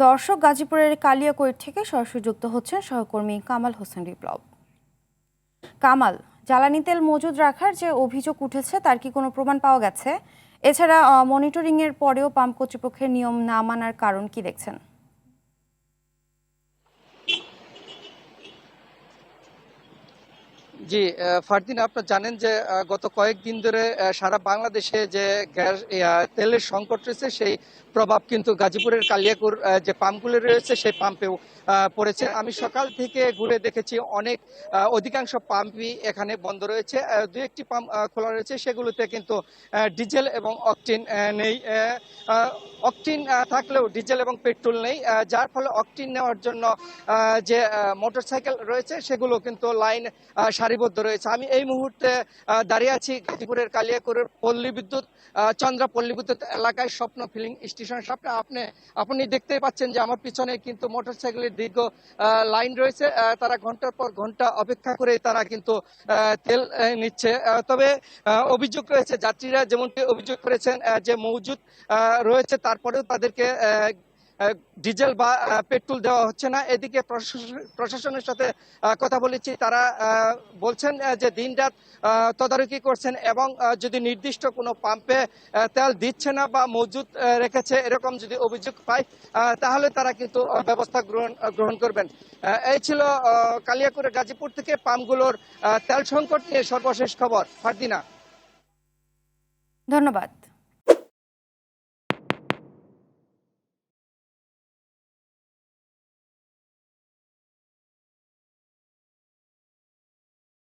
দর্শক, গাজীপুরের কালিয়াকৈর থেকে সরাসরি যুক্ত হচ্ছেন সহকর্মী কামাল হোসেন বিপ্লব। কামাল, জ্বালানি তেল মজুদ রাখার যে অভিযোগ উঠেছে তার কি কোনো প্রমাণ পাওয়া গেছে? এছাড়া মনিটরিং এর পরেও পাম্প কর্তৃপক্ষের নিয়ম না মানার কারণ কি দেখছেন? জি, ফারদিন, আপনারা জানেন যে গত কয়েকদিন ধরে সারা বাংলাদেশে যে গ্যাস তেলের সংকট রয়েছে সেই প্রভাব কিন্তু গাজীপুরের কালিয়াকৈর যে পাম্পগুলো রয়েছে সেই পাম্পেও পড়েছে। আমি সকাল থেকে ঘুরে দেখেছি অনেক অধিকাংশ পাম্পই এখানে বন্ধ রয়েছে। দু একটি পাম্প খোলা রয়েছে, সেগুলোতে কিন্তু ডিজেল এবং অকটেন নেই। অকটেন থাকলেও ডিজেল এবং পেট্রোল নেই, যার ফলে অকটেন নেওয়ার জন্য যে মোটরসাইকেল রয়েছে সেগুলো কিন্তু লাইন সারিবদ্ধ রয়েছে। আমি এই মুহূর্তে দাঁড়িয়ে আছি গাজীপুরের কালিয়াকৈরের পল্লী বিদ্যুৎ চন্দ্রা পল্লী বিদ্যুৎ এলাকায় স্বপ্ন ফিলিং স্টেশন সামনে। আপনি দেখতেই পাচ্ছেন যে আমার পিছনে কিন্তু মোটরসাইকেলের দীর্ঘ লাইন রয়েছে। তারা ঘন্টার পর ঘন্টা অপেক্ষা করে তারা কিন্তু তেল নিচ্ছে। তবে অভিযোগ রয়েছে, যাত্রীরা যেমনটি অভিযোগ করেছেন যে মজুদ রয়েছে, তারপরেও তাদেরকে ডিজেল বা পেট্রোল দেওয়া হচ্ছে না। এদিকে প্রশাসনের সাথে কথা বলেছি, তারা বলছেন যে দিনরাত তদারকি করছেন এবং যদি নির্দিষ্ট কোনো পাম্পে তেল দিচ্ছে না বা মজুদ রেখেছে এরকম যদি অভিযোগ পায় তাহলে তারা কিন্তু ব্যবস্থা গ্রহণ করবেন। এই ছিল কালিয়াকৈর গাজীপুর থেকে পাম্পগুলোর তেল সংকট নিয়ে সর্বশেষ খবর। ফারদিনা। ধন্যবাদ।